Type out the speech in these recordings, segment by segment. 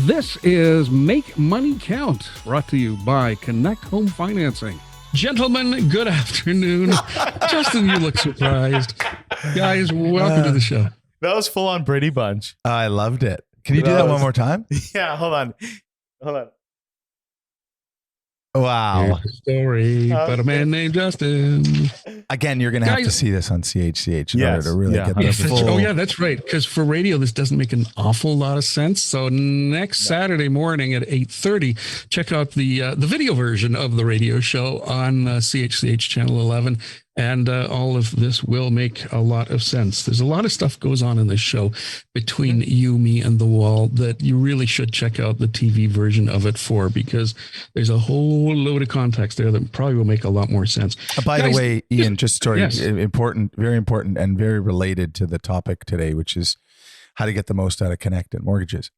This is Make Money Count, brought to you by Cannect Home Financing. Gentlemen, good afternoon. Justin, you look surprised. Guys, welcome to the show. That was full on Brady Bunch. I loved it. Can you do that one more time? Yeah, hold on. Wow. Here's the story about a man named Justin. Again, you're going to have to see this on CHCH in order to really get the full... Oh, yeah, that's right. Because for radio, this doesn't make an awful lot of sense. So next Saturday morning at 8:30, check out the video version of the radio show on CHCH Channel 11. And all of this will make a lot of sense. There's a lot of stuff goes on in this show between you, me, and the wall that you really should check out the TV version of it for, because there's a whole load of context there that probably will make a lot more sense. By the way, Ian, just sorry, yes. important, very important, and very related to the topic today, which is how to get the most out of Cannect and mortgages.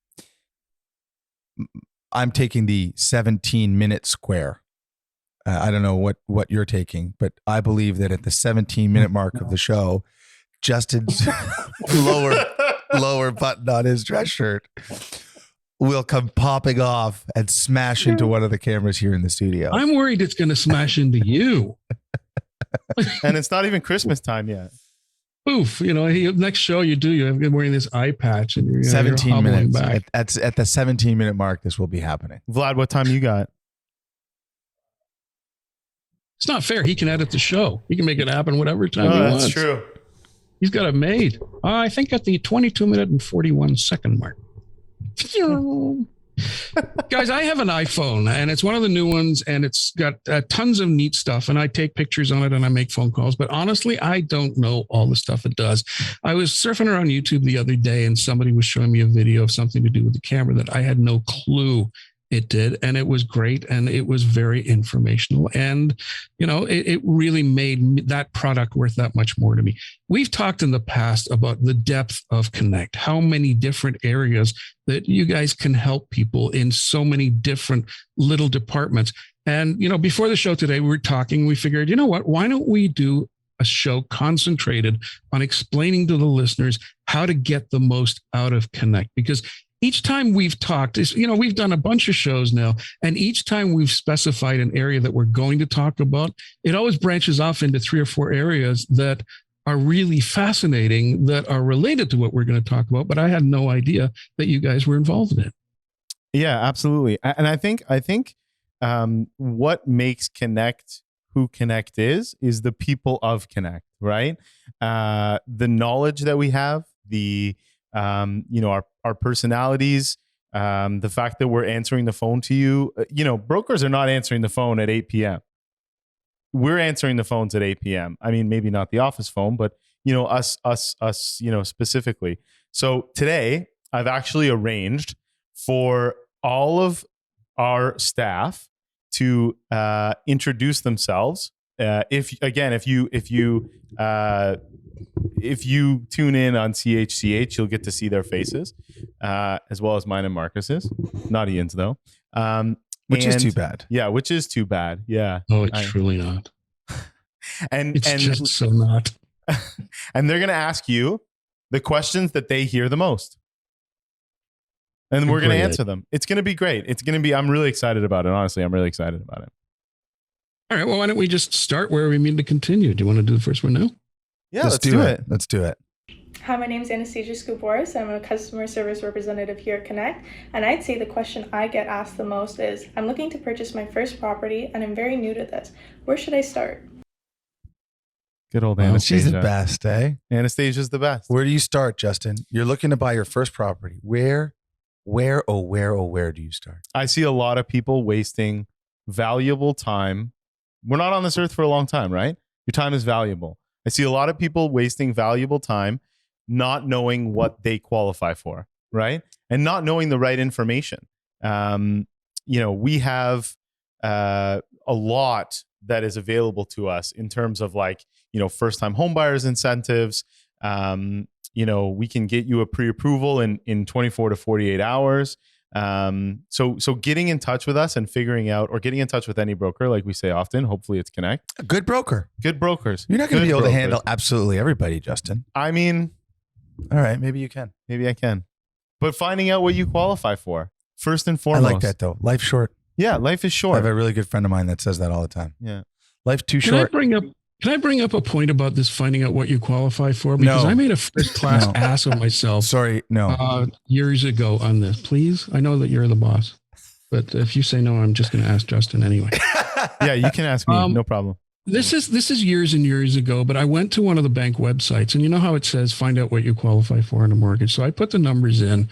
I'm taking the 17-minute square. I don't know what you're taking, but I believe that at the 17-minute mark of the show, Justin's lower button on his dress shirt will come popping off and smash into one of the cameras here in the studio. I'm worried it's going to smash into you. And it's not even Christmas time yet. Oof! Next show you're wearing this eye patch and you're 17 minutes. Back. At the 17-minute mark, this will be happening. Vlad, what time you got? It's not fair. He can edit the show. He can make it happen whatever time he wants. That's true. He's got it made. I think at the 22-minute and 41-second mark. Guys, I have an iPhone, and it's one of the new ones, and it's got tons of neat stuff, and I take pictures on it, and I make phone calls. But honestly, I don't know all the stuff it does. I was surfing around YouTube the other day, and somebody was showing me a video of something to do with the camera that I had no clue it did. And it was great. And it was very informational. And, it really made that product worth that much more to me. We've talked in the past about the depth of Cannect, how many different areas that you guys can help people in so many different little departments. And, before the show today, we were talking, we figured, you know what, why don't we do a show concentrated on explaining to the listeners how to get the most out of Cannect? Because each time we've talked, we've done a bunch of shows now, and each time we've specified an area that we're going to talk about, it always branches off into 3 or 4 areas that are really fascinating, that are related to what we're going to talk about. But I had no idea that you guys were involved in it. Yeah, absolutely. And I think what makes Cannect who Cannect is the people of Cannect, right? The knowledge that we have, our personalities, the fact that we're answering the phone to you. Brokers are not answering the phone at 8 p.m. We're answering the phones at 8 p.m. I mean, maybe not the office phone, but us, specifically. So today I've actually arranged for all of our staff to introduce themselves. If you tune in on CHCH, you'll get to see their faces, as well as mine and Marcus's. Not Ian's, though. Which is too bad. Yeah, which is too bad. Yeah. Oh, it's truly not. It's just so not. And they're going to ask you the questions that they hear the most. And we're going to answer them. It's going to be great. I'm really excited about it. Honestly, I'm really excited about it. All right. Well, why don't we just start where we mean to continue? Do you want to do the first one now? Yeah, let's do it. Let's do it. Hi, my name is Anastasia Skuboris. I'm a customer service representative here at Cannect. And I'd say the question I get asked the most is, I'm looking to purchase my first property and I'm very new to this. Where should I start? Good old Anastasia. She's the best, eh? Anastasia's the best. Where do you start, Justin? You're looking to buy your first property. Where do you start? I see a lot of people wasting valuable time. We're not on this earth for a long time, right? Your time is valuable. I see a lot of people wasting valuable time, not knowing what they qualify for, right? And not knowing the right information. We have a lot that is available to us in terms of first-time homebuyers incentives. We can get you a pre-approval in 24 to 48 hours. So getting in touch with us and figuring out, or getting in touch with any broker, like we say often, hopefully it's Cannect. A good broker. Good brokers. You're not going to be able to handle absolutely everybody, Justin. I mean, all right, maybe you can. Maybe I can. But finding out what you qualify for. first and I foremost. like that though. Life's short. Yeah, life is I short. have a really good friend of mine that says that all the time. Yeah. Life too Can I short. bring up a point about this finding out what you qualify for? Because No. I made a first class No. ass of myself Sorry, no. years ago on this. Please, I know that you're the boss, but if you say no, I'm just going to ask Justin anyway. Yeah, you can ask me. No problem. This is years and years ago, but I went to one of the bank websites, and you know how it says find out what you qualify for in a mortgage. So I put the numbers in,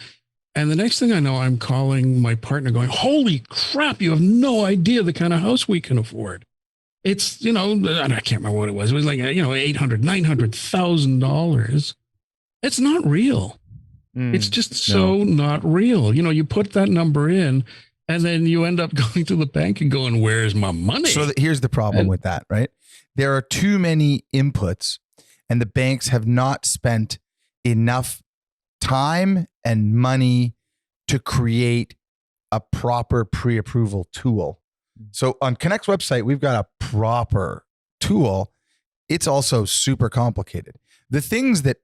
and the next thing I know, I'm calling my partner going, holy crap, you have no idea the kind of house we can afford. It's, and I can't remember what it was. It was like, $800,000, $900,000. It's not real. It's just so not real. You put that number in, and then you end up going to the bank and going, where's my money? So here's the problem with that, right? There are too many inputs, and the banks have not spent enough time and money to create a proper pre-approval tool. So on Cannect's website, we've got a proper tool. It's also super complicated. The things that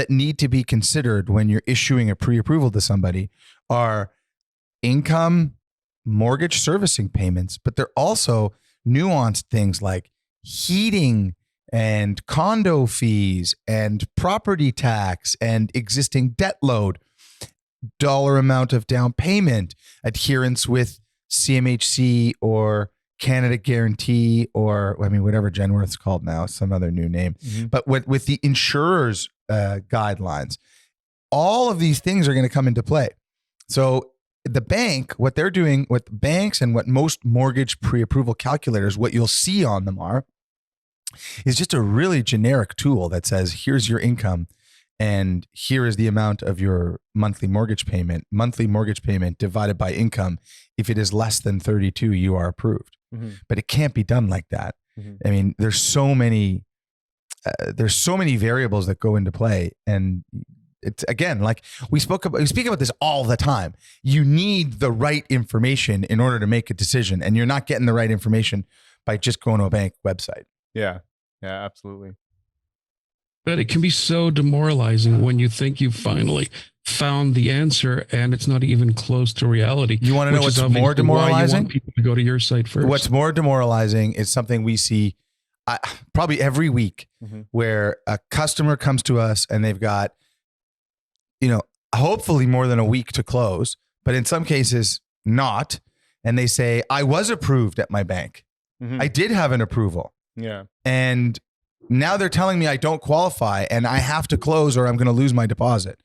need to be considered when you're issuing a pre-approval to somebody are income, mortgage servicing payments, but they're also nuanced things like heating and condo fees and property tax and existing debt load, dollar amount of down payment, adherence with CMHC or Canada Guarantee, or whatever Genworth's called now, some other new name. Mm-hmm. But with the insurer's guidelines, all of these things are going to come into play. So the bank, what they're doing, what banks and what most mortgage pre-approval calculators, what you'll see on them is just a really generic tool that says, here's your income and here is the amount of your monthly mortgage payment divided by income. If it is less than 32, you are approved. Mm-hmm. But it can't be done like that. Mm-hmm. I mean, there's so many variables that go into play, and it's, again, like we speak about this all the time. You need the right information in order to make a decision, and you're not getting the right information by just going to a bank website. Yeah, absolutely. But it can be so demoralizing when you think you've finally found the answer and it's not even close to reality. You want to know what's more demoralizing? You want people to go to your site first. What's more demoralizing is something we see probably every week, mm-hmm. where a customer comes to us and they've got, hopefully more than a week to close, but in some cases not. And they say, I was approved at my bank. Mm-hmm. I did have an approval. Yeah. And now they're telling me I don't qualify and I have to close or I'm going to lose my deposit.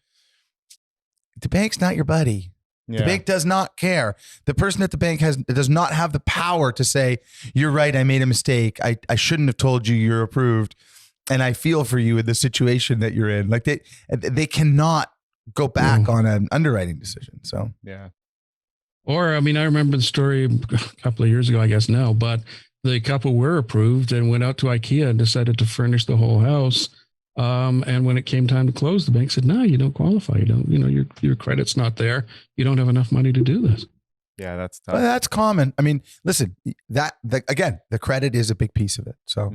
The bank's not your buddy. Yeah. The bank does not care. The person at the bank does not have the power to say, you're right, I made a mistake. I shouldn't have told you you're approved. And I feel for you in the situation that you're in. Like they cannot go back on an underwriting decision. So, yeah. Or, I remember the story a couple of years ago, I guess now, but the couple were approved and went out to IKEA and decided to furnish the whole house. And when it came time to close, the bank said, no, you don't qualify. You don't, your credit's not there. You don't have enough money to do this. Yeah, that's tough. Well, that's common. Listen, again, the credit is a big piece of it. So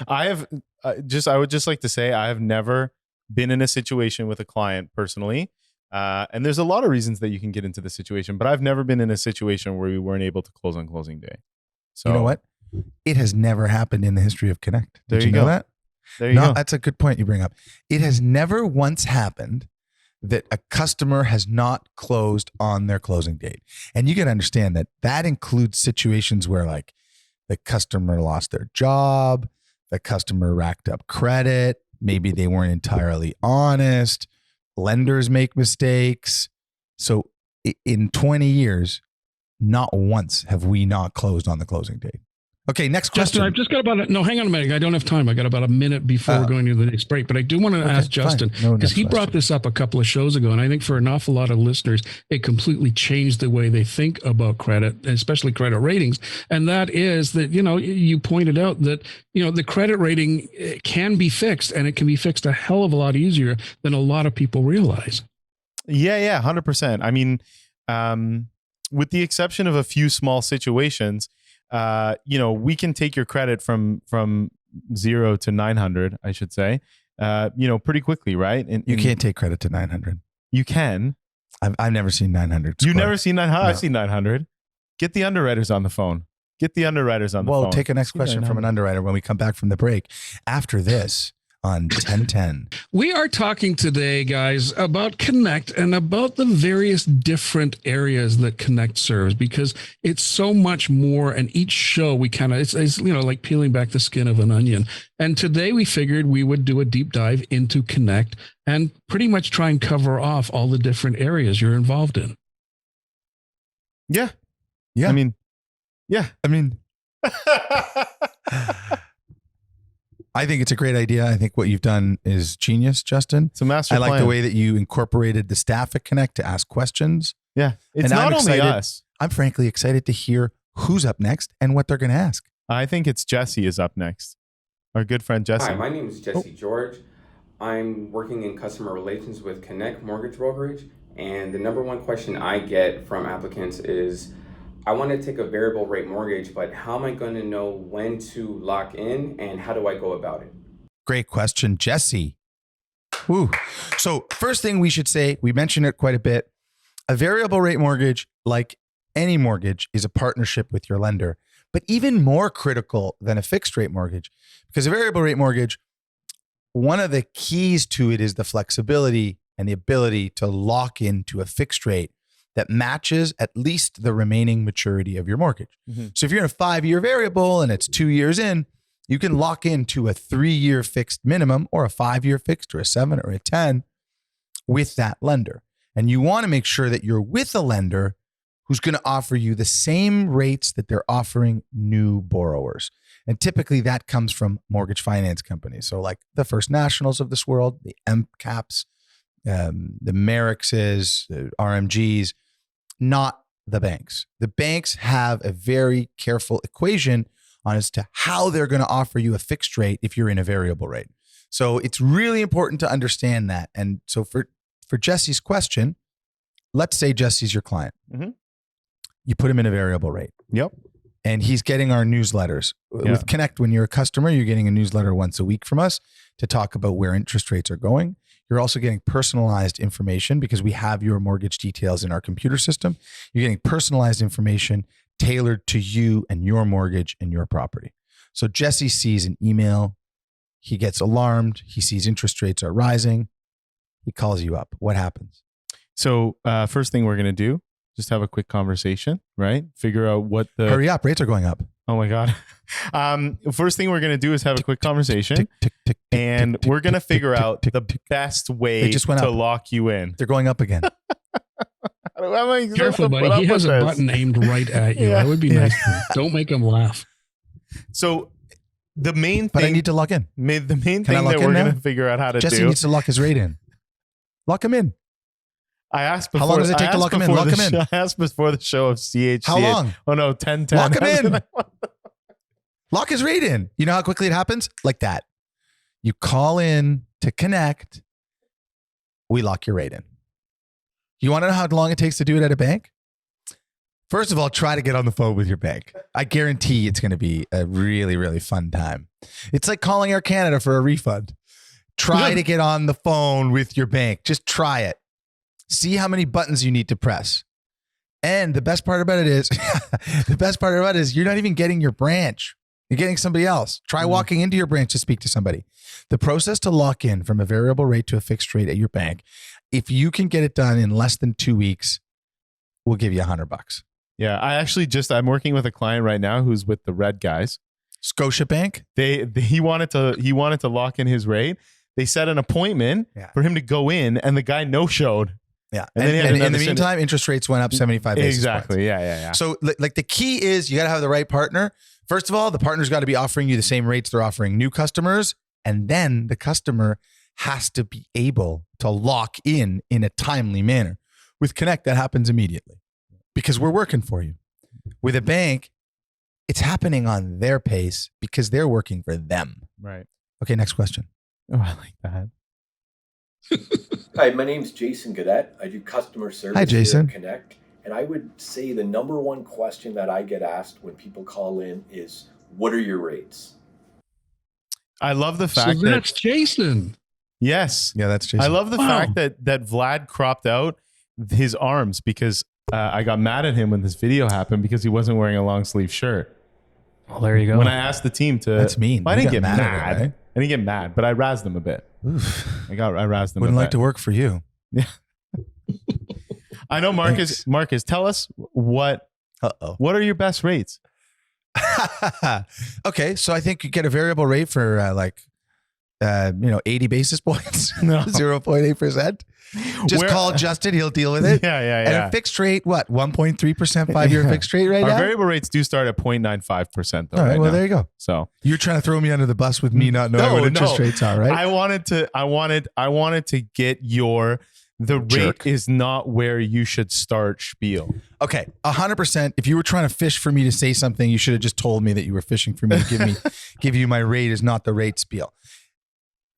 I would just like to say, I have never been in a situation with a client personally. And there's a lot of reasons that you can get into the situation, but I've never been in a situation where we weren't able to close on closing day. So you know what? It has never happened in the history of Cannect. Did you know that? There you go. That's a good point you bring up. It has never once happened that a customer has not closed on their closing date. And you can understand that includes situations where, like, the customer lost their job, the customer racked up credit, maybe they weren't entirely honest, lenders make mistakes. So in 20 years, not once have we not closed on the closing date. Okay, next question. Justin, I've just got hang on a minute. I don't have time. I got about a minute before we're going to the next break, but I do want to ask Justin, because he brought this up a couple of shows ago. And I think for an awful lot of listeners, it completely changed the way they think about credit, especially credit ratings. And that is that, you pointed out that, the credit rating can be fixed, and it can be fixed a hell of a lot easier than a lot of people realize. Yeah, 100%. With the exception of a few small situations, we can take your credit from 0 to 900, I should say, pretty quickly, right? You can't take credit to 900. You can. I've never seen 900. You've square. never seen 900? No. I've seen 900. Get the underwriters on the phone. We'll take a next question from an underwriter when we come back from the break after this on 1010. We are talking today, guys, about Connect and about the various different areas that Connect serves, because it's so much more. And each show we kind of, it's like peeling back the skin of an onion. And today we figured we would do a deep dive into Connect and pretty much try and cover off all the different areas you're involved in. Yeah. Yeah. I mean, I think it's a great idea. I think what you've done is genius, Justin. It's a master I like plan. the way that you incorporated the staff at Connect to ask questions. Yeah. It's And not I'm only excited. us. I'm frankly excited to hear who's up next and what they're going to ask. I think it's Jesse is up next. Our good friend Jesse. Hi, my name is Jesse George. I'm working in customer relations with Connect Mortgage Brokerage, and the number one question I get from applicants is, I want to take a variable rate mortgage, but how am I going to know when to lock in and how do I go about it? Great question, Jesse. Woo. So first thing we should say, we mentioned it quite a bit. A variable rate mortgage, like any mortgage, is a partnership with your lender, but even more critical than a fixed rate mortgage, because a variable rate mortgage, one of the keys to it is the flexibility and the ability to lock into a fixed rate that matches at least the remaining maturity of your mortgage. Mm-hmm. So if you're in a 5-year variable and it's 2 years in, you can lock into a 3-year fixed minimum or a 5-year fixed or a 7 or a 10 with that lender. And you want to make sure that you're with a lender who's going to offer you the same rates that they're offering new borrowers. And typically that comes from mortgage finance companies. So like the First Nationals of this world, the MCAPs, the Merixes, the RMGs, not the banks. The banks have a very careful equation on as to how they're going to offer you a fixed rate if you're in a variable rate. So it's really important to understand that. And so for Jesse's question, let's say Jesse's your client. Mm-hmm. You put him in a variable rate. Yep. And he's getting our newsletters. Yeah. With Connect, when you're a customer, you're getting a newsletter once a week from us to talk about where interest rates are going. You're also getting personalized information because we have your mortgage details in our computer system. You're getting personalized information tailored to you and your mortgage and your property. So Jesse sees an email. He gets alarmed. He sees interest rates are rising. He calls you up. What happens? So first thing we're going to do, just have a quick conversation, right? Figure out what the... Hurry up. Rates are going up. Oh my God. First thing we're going to do is have a quick conversation, Tick, tick, tick, tick, and tick, we're going to tick, figure tick, out tick, the tick. best way They just went to up. lock you in. They're going up again. How am I supposed Careful, to put buddy. up He has with a this? button aimed right at you. Yeah. That would be nice. Don't make him laugh. So the main But I thing, need to lock in. the main Can I thing lock that in we're now? going to figure out how to Jesse do. needs to lock his rate in. Lock him in. I asked How before. long does it take to lock him in? Lock him in. I asked before the show of CHC. How long? Oh no, 10. Lock him in. Lock his rate in. You know how quickly it happens? Like that. You call in to Connect. We lock your rate in. You want to know how long it takes to do it at a bank? First of all, try to get on the phone with your bank. I guarantee it's going to be a really, really fun time. It's like calling Air Canada for a refund. Try to get on the phone with your bank. Just try it. See how many buttons you need to press. And the best part about it is, you're not even getting your branch. You're getting somebody else. Try walking into your branch to speak to somebody. The process to lock in from a variable rate to a fixed rate at your bank, if you can get it done in less than 2 weeks, we'll give you $100. Yeah, I'm working with a client right now who's with the Red guys. Scotiabank. He wanted to lock in his rate. They set an appointment for him to go in, and the guy no-showed. Yeah. And then he had And in another the meantime, interest rates went up 75 basis Exactly. points. Yeah. So like the key is you got to have the right partner. First of all, the partner's got to be offering you the same rates they're offering new customers. And then the customer has to be able to lock in a timely manner. With Connect, that happens immediately because we're working for you. With a bank, it's happening on their pace because they're working for them. Right. Okay, next question. Oh, I like that. Hi, my name's Jason Gaudette. I do customer service Hi, Jason. here at Connect. And I would say the number one question that I get asked when people call in is, what are your rates? I love the So fact that's that Jason. yes, Yeah, that's Jason. I love the Wow. fact that Vlad cropped out his arms because I got mad at him when this video happened because he wasn't wearing a long sleeve shirt. Well, there you go. When I asked the team to, That's mean. I You didn't got get mad at mad. him, right? I didn't get mad, but I razzed them a bit. Oof. I razzed them. Wouldn't a like bit. to work for you. I know, Marcus. Thanks. Marcus, tell us what are your best rates? Okay, so I think you get a variable rate for 80 basis points, No. 0.8%. Just Where- call Justin; he'll deal with it. Yeah. And a fixed rate, what 1.3% 5-year fixed rate right Our now. variable rates do start at 0.95%. Though, All right, right well now. there you go. So You're trying to throw me under the bus with me not knowing what interest rates are, right? I wanted to get the Jerk. rate is not where you should start spiel. Okay, 100%. If you were trying to fish for me to say something, you should have just told me that you were fishing for me to give you my rate is not the rate spiel.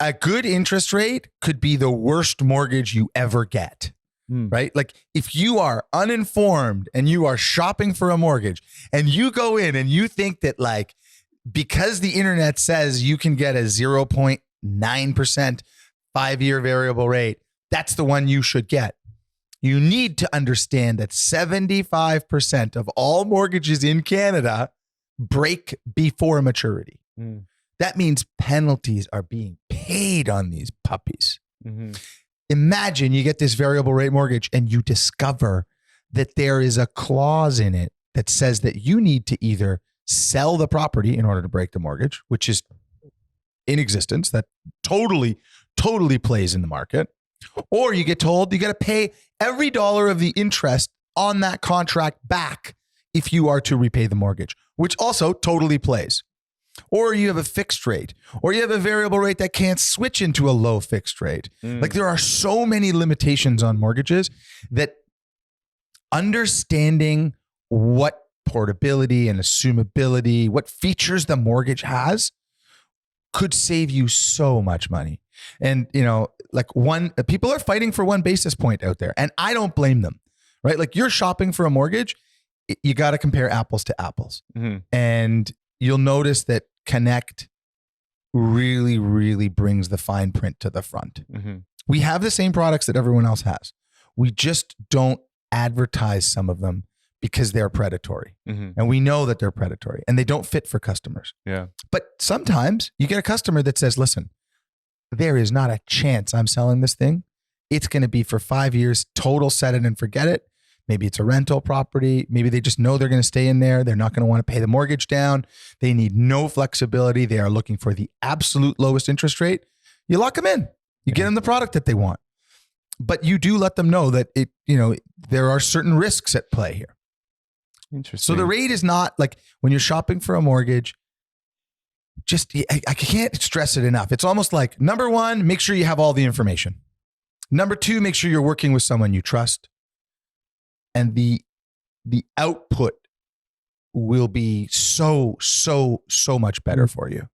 A good interest rate could be the worst mortgage you ever get, right? Like if you are uninformed and you are shopping for a mortgage and you go in and you think that like, because the internet says you can get a 0.9% 5-year variable rate, that's the one you should get. You need to understand that 75% of all mortgages in Canada break before maturity. That means penalties are being paid on these puppies. Mm-hmm. Imagine you get this variable rate mortgage and you discover that there is a clause in it that says that you need to either sell the property in order to break the mortgage, which is in existence, that totally plays in the market, or you get told you got to pay every dollar of the interest on that contract back if you are to repay the mortgage, which also totally plays. Or you have a fixed rate, or you have a variable rate that can't switch into a low fixed rate. Like there are so many limitations on mortgages that understanding what portability and assumability, what features the mortgage has could save you so much money. And, people are fighting for 1 basis point out there, and I don't blame them, right? Like you're shopping for a mortgage, you got to compare apples to apples. And you'll notice that Cannect really, really brings the fine print to the front. We have the same products that everyone else has. We just don't advertise some of them because they're predatory. And we know that they're predatory and they don't fit for customers. Yeah. But sometimes you get a customer that says, listen, there is not a chance I'm selling this thing. It's going to be for 5 years, total set it and forget it. Maybe it's a rental property. Maybe they just know they're going to stay in there. They're not going to want to pay the mortgage down. They need no flexibility. They are looking for the absolute lowest interest rate. You lock them in. You get them the product that they want. But you do let them know that there are certain risks at play here. Interesting. So the rate is not like when you're shopping for a mortgage, I can't stress it enough. It's almost like, number one, make sure you have all the information. Number two, make sure you're working with someone you trust. And the output will be so much better for you.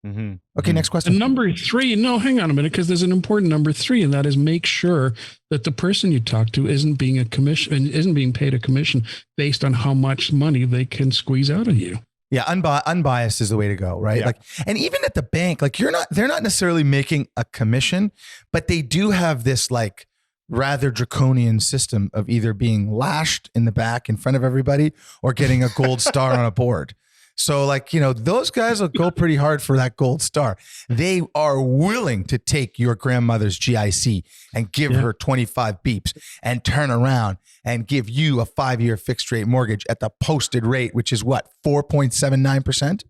Okay, next question. And number 3, no, hang on a minute, because there's an important number 3, and that is make sure that the person you talk to isn't being paid a commission based on how much money they can squeeze out of you. Yeah, unbiased is the way to go, right? Yeah. Like, and even at the bank, like they're not necessarily making a commission, but they do have this like rather draconian system of either being lashed in the back in front of everybody or getting a gold star on a board. So like, those guys will go pretty hard for that gold star. They are willing to take your grandmother's GIC and give her 25 beeps and turn around and give you a 5-year fixed rate mortgage at the posted rate, which is what, 4.79%?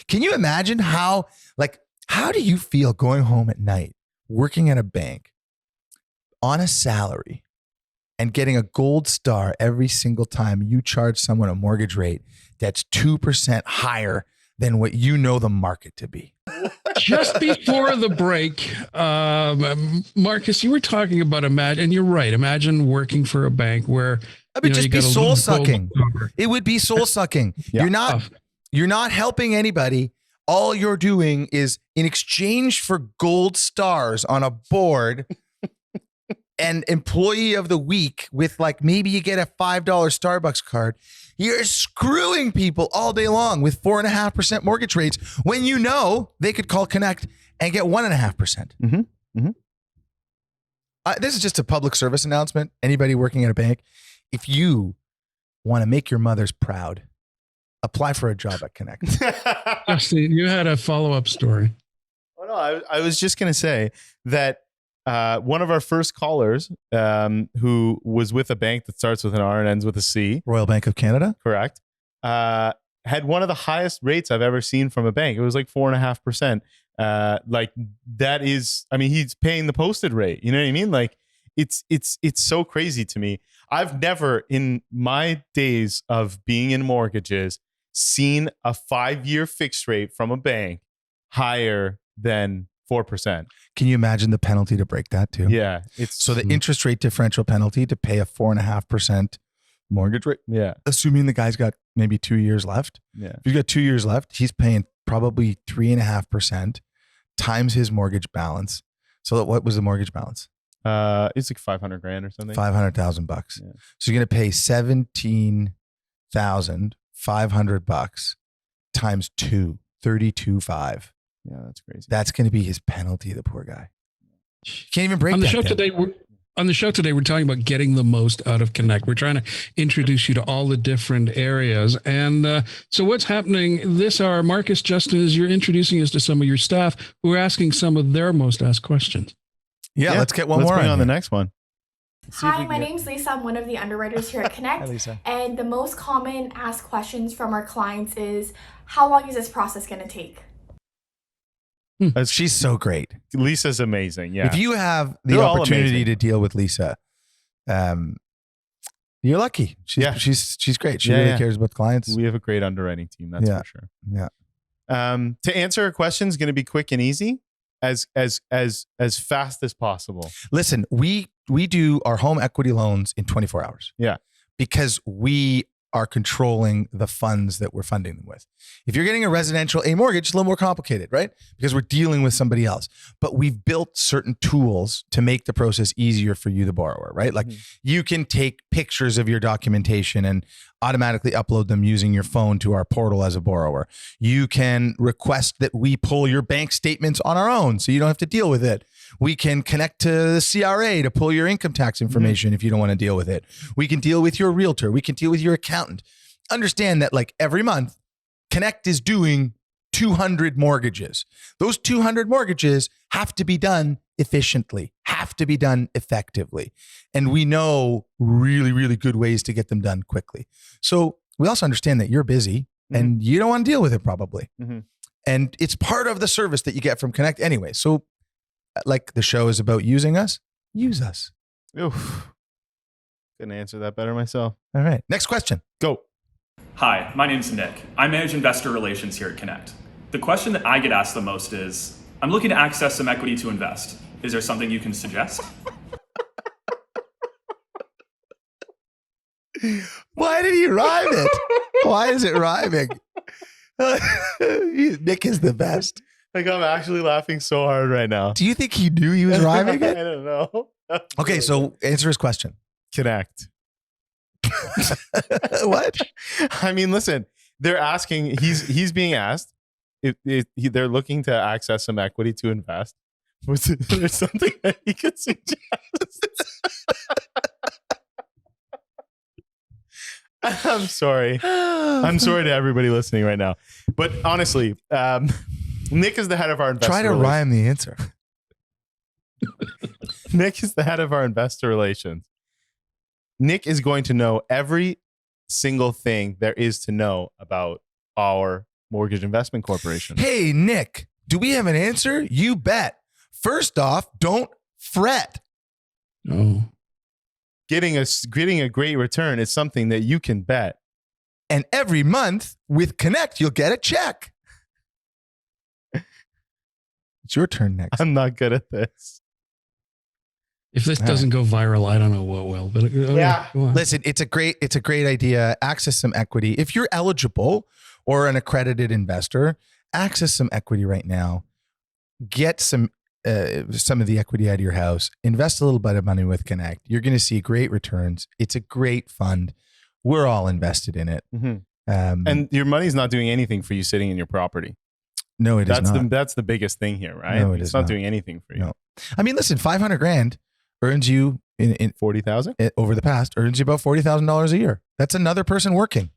Can you imagine how do you feel going home at night, working at a bank on a salary and getting a gold star every single time you charge someone a mortgage rate that's 2% higher than what you know the market to be? Just before the break, Marcus, you were talking about and you're right. Imagine working for a bank where It would just be soul sucking. Gold. It would be soul sucking. Yeah. You're not helping anybody. All you're doing is in exchange for gold stars on a board and employee of the week with like, maybe you get a $5 Starbucks card. You're screwing people all day long with 4.5% mortgage rates when you know they could call Connect and get 1.5%. This is just a public service announcement. Anybody working at a bank, if you want to make your mothers proud, apply for a job at Cannect. Justin, you had a follow-up story. Oh no, I was just gonna say that one of our first callers, who was with a bank that starts with an R and ends with a C, Royal Bank of Canada. correct, had one of the highest rates I've ever seen from a bank. It was like 4.5%. Like that is, I mean, he's paying the posted rate. You know what I mean? Like it's so crazy to me. I've never in my days of being in mortgages seen a 5-year fixed rate from a bank higher than 4%. Can you imagine the penalty to break that too? Yeah. It's So the interest rate differential penalty to pay a 4.5% mortgage rate, yeah. assuming the guy's got maybe 2 years left. Yeah. If he's got 2 years left, he's paying probably 3.5% times his mortgage balance. So what was the mortgage balance? It's like 500 grand or something. $500,000. Yeah. So you're going to pay $17,500 times 2, 32.5. Yeah, that's crazy. That's going to be his penalty, the poor guy. Can't even break On the that show thing. today, we're talking about getting the most out of Connect. We're trying to introduce you to all the different areas. And so what's happening this hour, Marcus, Justin, is you're introducing us to some of your staff who are asking some of their most asked questions. Yeah, let's get one Let's more bring on the here. next one. Hi, my name's Lisa. I'm one of the underwriters here at Connect. Hi, Lisa. And the most common asked questions from our clients is, how long is this process going to take? She's so great. Lisa's amazing. Yeah. If you have the They're all opportunity amazing. to deal with Lisa, you're lucky. She's great. She Yeah, really yeah. cares about the clients. We have a great underwriting team, that's Yeah. for sure. Yeah. To answer a question is going to be quick and easy, as fast as possible. Listen, we do our home equity loans in 24 hours. Yeah. Because we are controlling the funds that we're funding them with. If you're getting a residential A mortgage, it's a little more complicated, right? Because we're dealing with somebody else. But we've built certain tools to make the process easier for you, the borrower, right? Like you can take pictures of your documentation and automatically upload them using your phone to our portal as a borrower. You can request that we pull your bank statements on our own so you don't have to deal with it. We can connect to the CRA to pull your income tax information if you don't want to deal with it. We can deal with your realtor. We can deal with your accountant. Understand that like every month, Connect is doing 200 mortgages. Those 200 mortgages have to be done efficiently, have to be done effectively. And we know really, really good ways to get them done quickly. So we also understand that you're busy and you don't want to deal with it probably. And it's part of the service that you get from Connect anyway. So like the show is about using us, use us. Oof. Couldn't answer that better myself. All right. Next question. Go. Hi, my name's Nick. I manage investor relations here at Connect. The question that I get asked the most is, I'm looking to access some equity to invest. Is there something you can suggest? Why did he rhyme it? Why is it rhyming? Nick is the best. Like I'm actually laughing so hard right now. Do you think he knew he was rhyming I it? don't know. Okay, so answer his question. Connect. What? I mean, listen, they're asking, he's being asked if they're looking to access some equity to invest. Was there something that he could suggest? I'm sorry. I'm sorry to everybody listening right now. But honestly, Nick is the head of our investor Try to relations. rhyme the answer. Nick is the head of our investor relations. Nick is going to know every single thing there is to know about our mortgage investment corporation. Hey, Nick, do we have an answer? You bet. First off, don't fret. Oh, Getting a great return is something that you can bet. And every month with Connect, you'll get a check. It's your turn next. I'm not good at this. if this doesn't go viral, I don't know what will. But Yeah. go on. Listen, it's a great idea. Access some equity. If you're eligible or an accredited investor, access some equity right now. Get some of the equity out of your house. Invest a little bit of money with Connect. You're going to see great returns. It's a great fund. We're all invested in it. And your money's not doing anything for you sitting in your property. No, it is not. That's the biggest thing here, right? No, it it's is not not. doing anything for you. No. I mean, listen, 500 grand earns you in 40,000. over the past earns you about $40,000 a year. That's another person working.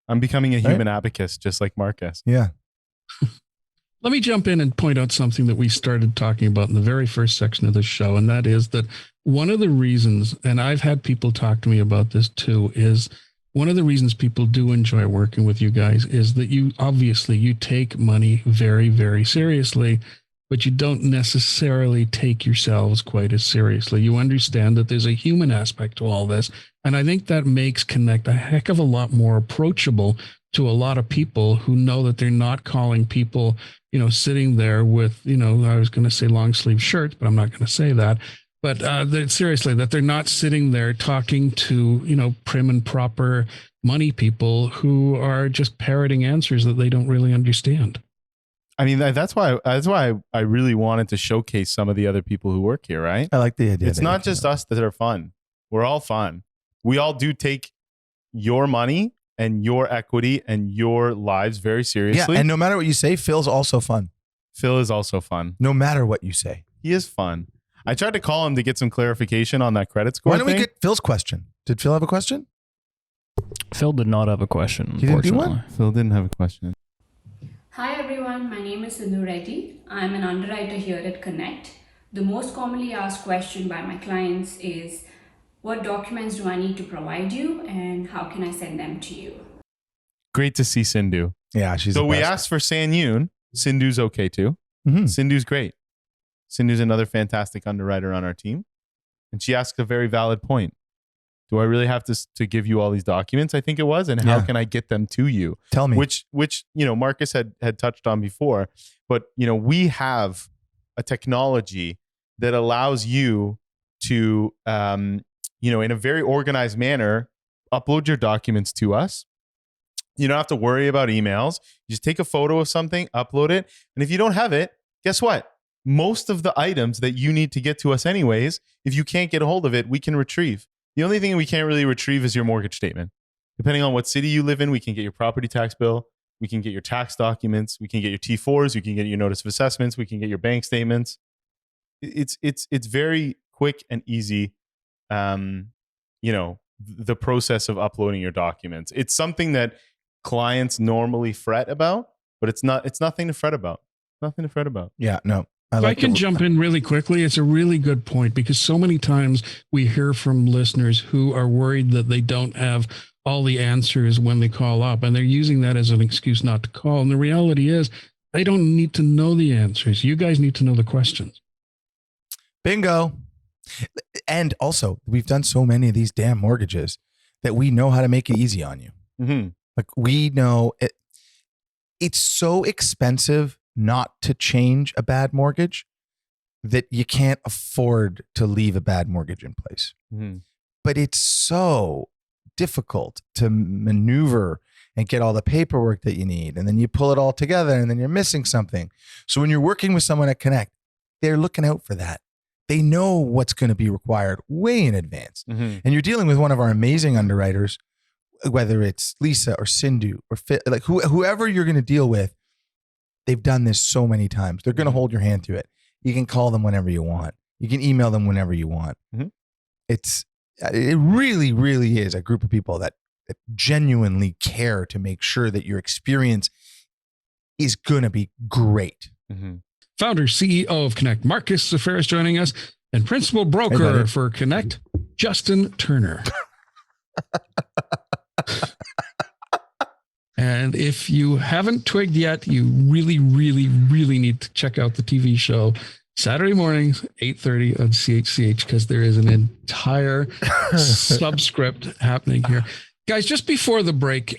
I'm becoming a human abacus, just like Marcus. Yeah. Let me jump in and point out something that we started talking about in the very first section of the show. And that is that one of the reasons, and I've had people talk to me about this too, is one of the reasons people do enjoy working with you guys is that you take money very, very seriously, but you don't necessarily take yourselves quite as seriously. You understand that there's a human aspect to all this. And I think that makes Cannect a heck of a lot more approachable to a lot of people who know that they're not calling people, sitting there with, I was going to say long sleeve shirts, but I'm not going to say that. But seriously, that they're not sitting there talking to, prim and proper money people who are just parroting answers that they don't really understand. I mean, that's why I really wanted to showcase some of the other people who work here, right? I like the idea. It's not just us that are fun. We're all fun. We all do take your money and your equity and your lives very seriously. Yeah, and no matter what you say, Phil's also fun. Phil is also fun. No matter what you say. He is fun. I tried to call him to get some clarification on that credit score. Why don't we get Phil's question? Did Phil have a question? Phil did not have a question, He didn't do unfortunately. one? Phil didn't have a question. Hi everyone, my name is Sindhu Reddy. I'm an underwriter here at Cannect. The most commonly asked question by my clients is, what documents do I need to provide you and how can I send them to you? Great to see Sindhu. Yeah, she's So the we best. asked for San Yun. Sindhu's okay too. Mhm. Sindhu's great. Sindhu's another fantastic underwriter on our team. And she asked a very valid point. Do I really have to give you all these documents? I think it was. And how Yeah. can I get them to you? Tell me. Which Marcus had touched on before. But, we have a technology that allows you to, in a very organized manner, upload your documents to us. You don't have to worry about emails. You just take a photo of something, upload it. And if you don't have it, guess what? Most of the items that you need to get to us anyways, if you can't get a hold of it, we can retrieve. The only thing we can't really retrieve is your mortgage statement. Depending on what city you live in, we can get your property tax bill. We can get your tax documents. We can get your T4s. We can get your notice of assessments. We can get your bank statements. It's very quick and easy. The process of uploading your documents. It's something that clients normally fret about, but it's nothing to fret about. Nothing to fret about. Yeah, no. If I can jump in really quickly, it's a really good point because so many times we hear from listeners who are worried that they don't have all the answers when they call up, and they're using that as an excuse not to call. And the reality is they don't need to know the answers. You guys need to know the questions. Bingo. And also, we've done so many of these damn mortgages that we know how to make it easy on you. Mm-hmm. Like we know it's so expensive not to change a bad mortgage that you can't afford to leave a bad mortgage in place. Mm-hmm. But it's so difficult to maneuver and get all the paperwork that you need. And then you pull it all together and then you're missing something. So when you're working with someone at Cannect, they're looking out for that. They know what's going to be required way in advance. Mm-hmm. And you're dealing with one of our amazing underwriters, whether it's Lisa or Sindhu or whoever you're going to deal with. They've done this so many times. They're going to hold your hand to it. You can call them whenever you want. You can email them whenever you want. Mm-hmm. It really, really is a group of people that genuinely care to make sure that your experience is going to be great. Mm-hmm. Founder, CEO of Cannect, Marcus Tzaferis joining us, and principal broker for Cannect, Justin Turner. And if you haven't twigged yet, you really, really, really need to check out the TV show Saturday mornings, 8:30 on CHCH, because there is an entire subscript happening here. Guys, just before the break,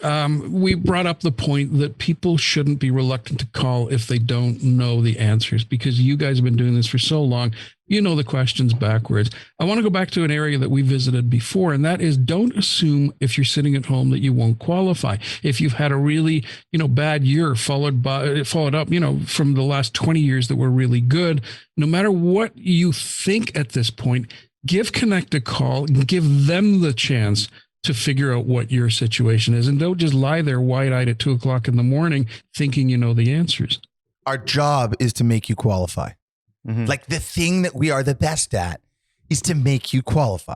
we brought up the point that people shouldn't be reluctant to call if they don't know the answers, because you guys have been doing this for so long. You know the questions backwards. I want to go back to an area that we visited before, and that is don't assume if you're sitting at home that you won't qualify. If you've had a really, bad year followed up, from the last 20 years that were really good, no matter what you think at this point, give Cannect a call and give them the chance to figure out what your situation is. And don't just lie there wide-eyed at 2:00 in the morning thinking you know the answers. Our job is to make you qualify. Mm-hmm. Like the thing that we are the best at is to make you qualify.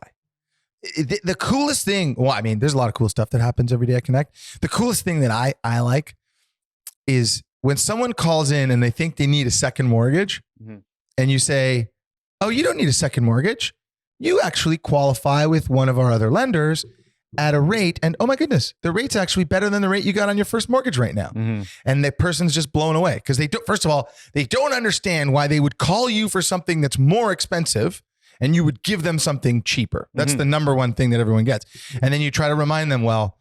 The coolest thing, well, I mean, there's a lot of cool stuff that happens every day at Connect. The coolest thing that I like is when someone calls in and they think they need a second mortgage, and you say, oh, you don't need a second mortgage. You actually qualify with one of our other lenders at a rate. And oh my goodness, the rate's actually better than the rate you got on your first mortgage right now. And the person's just blown away because first of all, they don't understand why they would call you for something that's more expensive and you would give them something cheaper. That's the number one thing that everyone gets. And then you try to remind them, well,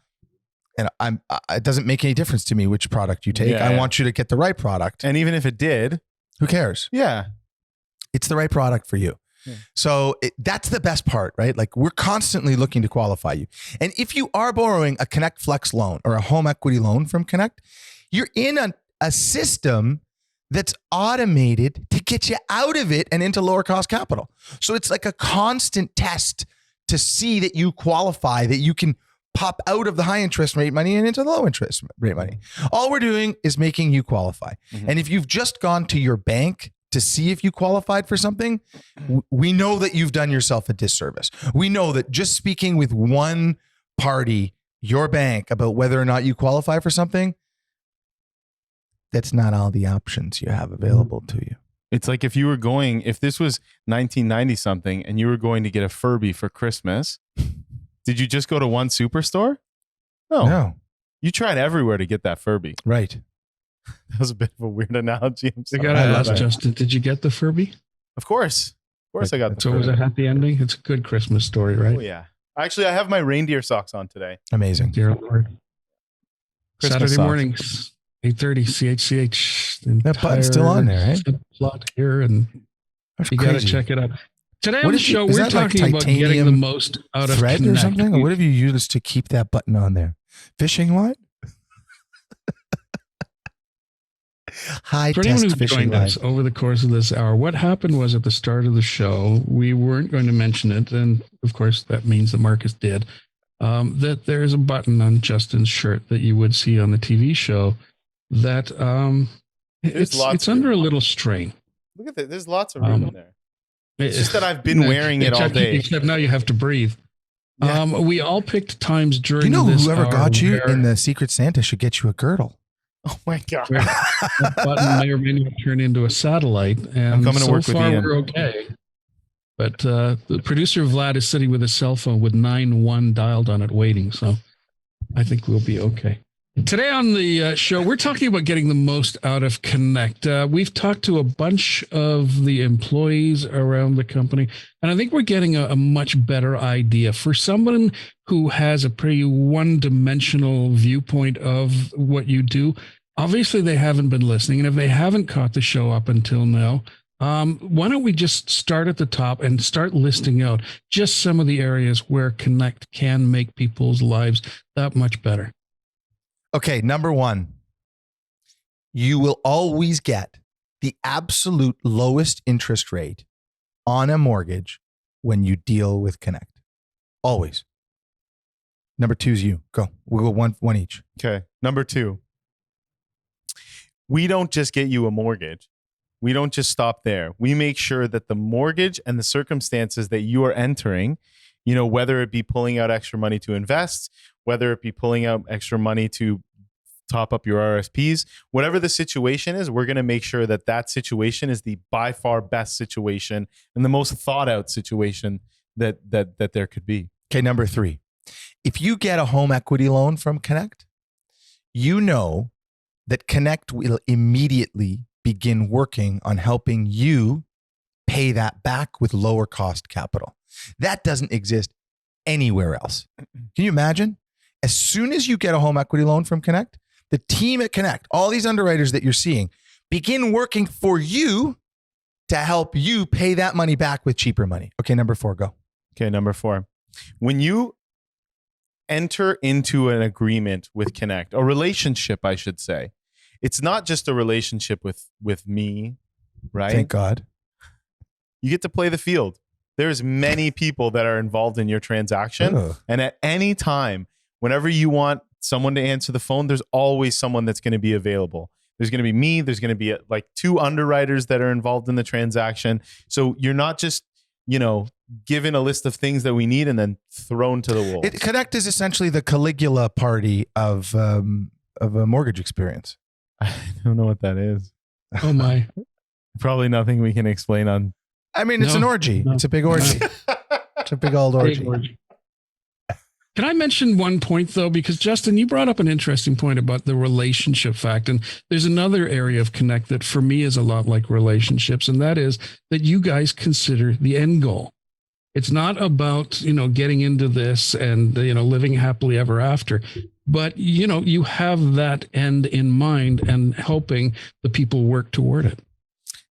and it doesn't make any difference to me which product you take. I want you to get the right product. And even if it did, who cares? Yeah. It's the right product for you. So that's the best part, right? Like we're constantly looking to qualify you. And if you are borrowing a Connect Flex loan or a home equity loan from Connect, you're in a system that's automated to get you out of it and into lower cost capital. So it's like a constant test to see that you qualify, that you can pop out of the high interest rate money and into the low interest rate money. All we're doing is making you qualify. And if you've just gone to your bank to see if you qualified for something, we know that you've done yourself a disservice. We know that just speaking with one party, your bank, about whether or not you qualify for something, that's not all the options you have available to you. It's like if this was 1990 something and you were going to get a Furby for Christmas, did you just go to one superstore? No. You tried everywhere to get that Furby. Right. That was a bit of a weird analogy. I got to ask Justin, did you get the Furby? Of course. I got the So it was a happy ending? It's a good Christmas story, right? Oh, yeah. Actually, I have my reindeer socks on today. Amazing. Dear Lord. Christmas Saturday socks. mornings, 8:30, CHCH. That button's still on there, right? Plot here, and That's you got to crazy. check it out. Today What on the is show, is we're that like talking about getting the titanium most out of thread or Connect. something? Or what have you used to keep that button on there? Fishing line? High For anyone test who fishing joined line. us over the course of this hour, what happened was at the start of the show, we weren't going to mention it. And of course, that means that Marcus did. That there's a button on Justin's shirt that you would see on the TV show that it's under a little strain. Look at that. There's lots of room in there. It's just that I've been Yeah, wearing it all day. Except now you have to breathe. Yeah. We all picked times during You know, this whoever hour got you where in the Secret Santa should get you a girdle. Oh my God. that button may or may not turn into a satellite. And I'm coming to so work with far Ian. we're okay. But the producer Vlad is sitting with a cell phone with 9-1 dialed on it waiting. So I think we'll be okay. Today on the show, we're talking about getting the most out of Connect. We've talked to a bunch of the employees around the company, and I think we're getting a much better idea. For someone who has a pretty one-dimensional viewpoint of what you do, obviously they haven't been listening. And if they haven't caught the show up until now, why don't we just start at the top and start listing out just some of the areas where Connect can make people's lives that much better. Okay, number one, you will always get the absolute lowest interest rate on a mortgage when you deal with Connect. Always. Number two is you. Go. We'll go one each. Okay. Number two, we don't just get you a mortgage. We don't just stop there. We make sure that the mortgage and the circumstances that you are entering, you know, whether it be pulling out extra money to invest, whether it be pulling out extra money to top up your RSPs, whatever the situation is, we're going to make sure that that situation is the by far best situation and the most thought out situation that there could be. Okay, number three. If you get a home equity loan from Connect, you know that Connect will immediately begin working on helping you pay that back with lower cost capital. That doesn't exist anywhere else. Can you imagine? As soon as you get a home equity loan from Connect, the team at Connect, all these underwriters that you're seeing, begin working for you to help you pay that money back with cheaper money. Okay, number four, go. Okay, number four. When you enter into an agreement with Connect, a relationship, I should say, it's not just a relationship with me, right? Thank God. You get to play the field. There's many people that are involved in your transaction. Ugh. And at any time, whenever you want someone to answer the phone, there's always someone that's going to be available. There's going to be me. There's going to be like two underwriters that are involved in the transaction. So you're not just given a list of things that we need and then thrown to the wolves. Connect is essentially the Caligula party of a mortgage experience. I don't know what that is. Oh my. Probably nothing we can explain on. I mean, it's an orgy. No. It's a big orgy. It's a big old orgy. Can I mention one point, though? Because, Justin, you brought up an interesting point about the relationship fact. And there's another area of Connect that for me is a lot like relationships. And that is that you guys consider the end goal. It's not about, getting into this and, living happily ever after. But, you have that end in mind and helping the people work toward it.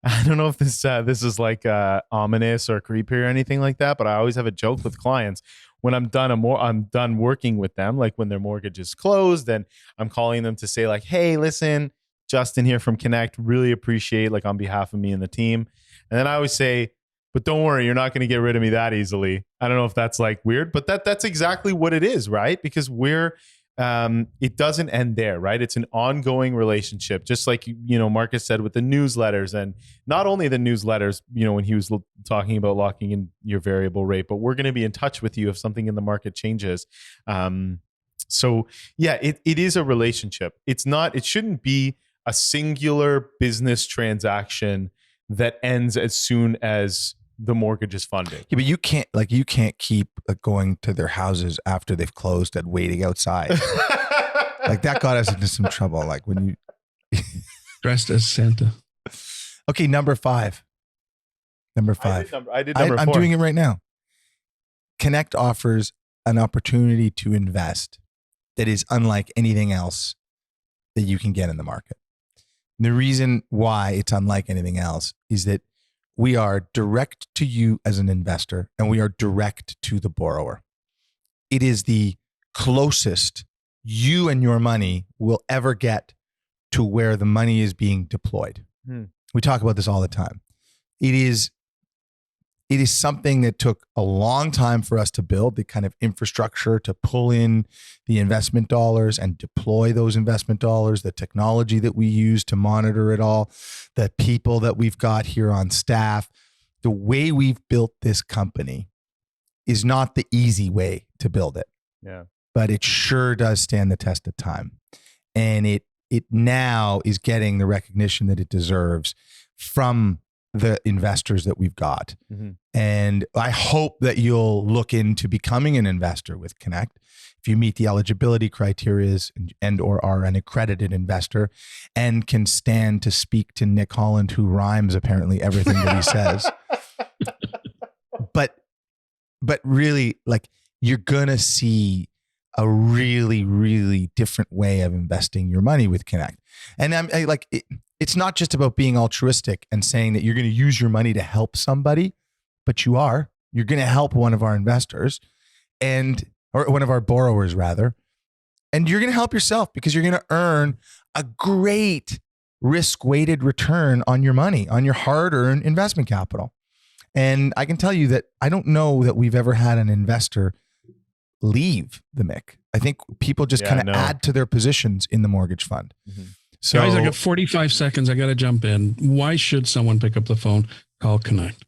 I don't know if this is like ominous or creepy or anything like that, but I always have a joke with clients. When I'm done working with them, like when their mortgage is closed, and I'm calling them to say like, hey, listen, Justin here from Connect, really appreciate, like, on behalf of me and the team. And then I always say, but don't worry, you're not going to get rid of me that easily. I don't know if that's like weird, but that's exactly what it is, right? Because it doesn't end there, right? It's an ongoing relationship, just like, Marcus said with the newsletters, and not only the newsletters, when he was talking about locking in your variable rate, but we're going to be in touch with you if something in the market changes. So yeah, it is a relationship. It shouldn't be a singular business transaction that ends as soon as the mortgage is funded. Yeah, but you can't keep going to their houses after they've closed and waiting outside. Like, that got us into some trouble. Like when you dressed as Santa. Okay, number 5. I did number 4. I'm doing it right now. Connect offers an opportunity to invest that is unlike anything else that you can get in the market. And the reason why it's unlike anything else is that we are direct to you as an investor, and we are direct to the borrower. It is the closest you and your money will ever get to where the money is being deployed. We talk about this all the time. It is something that took a long time for us to build, the kind of infrastructure to pull in the investment dollars and deploy those investment dollars, the technology that we use to monitor it all, the people that we've got here on staff. The way we've built this company is not the easy way to build it. Yeah. But it sure does stand the test of time. And it now is getting the recognition that it deserves from the investors that we've got. Mm-hmm. And I hope that you'll look into becoming an investor with Connect if you meet the eligibility criteria and or are an accredited investor and can stand to speak to Nick Holland, who rhymes apparently everything that he says. But really, like, you're going to see a really, really different way of investing your money with Connect. And it's not just about being altruistic and saying that you're going to use your money to help somebody, but you're going to help one of our investors or one of our borrowers rather. And you're going to help yourself because you're going to earn a great risk-weighted return on your money, on your hard-earned investment capital. And I can tell you that I don't know that we've ever had an investor leave the MIC. I think people just kind of add to their positions in the mortgage fund. Mm-hmm. So, guys, I got 45 seconds. I got to jump in. Why should someone pick up the phone, call Connect?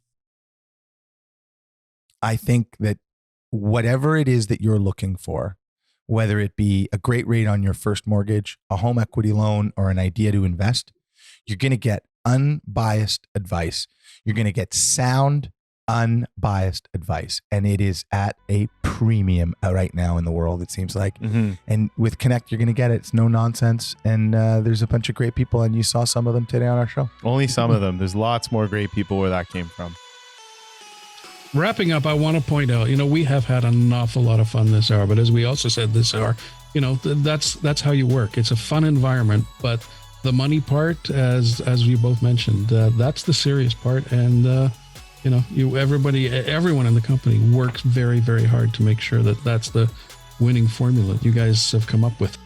I think that whatever it is that you're looking for, whether it be a great rate on your first mortgage, a home equity loan, or an idea to invest, you're going to get unbiased advice. You're going to get sound, unbiased advice. And it is at a premium right now in the world, it seems like. Mm-hmm. And with Connect, you're going to get it. It's no nonsense. And there's a bunch of great people, and you saw some of them today on our show. Only some of them. There's lots more great people where that came from. Wrapping up, I want to point out, we have had an awful lot of fun this hour, but as we also said this hour, that's how you work. It's a fun environment, but the money part, as you both mentioned, that's the serious part. And, everyone in the company works very, very hard to make sure that that's the winning formula you guys have come up with.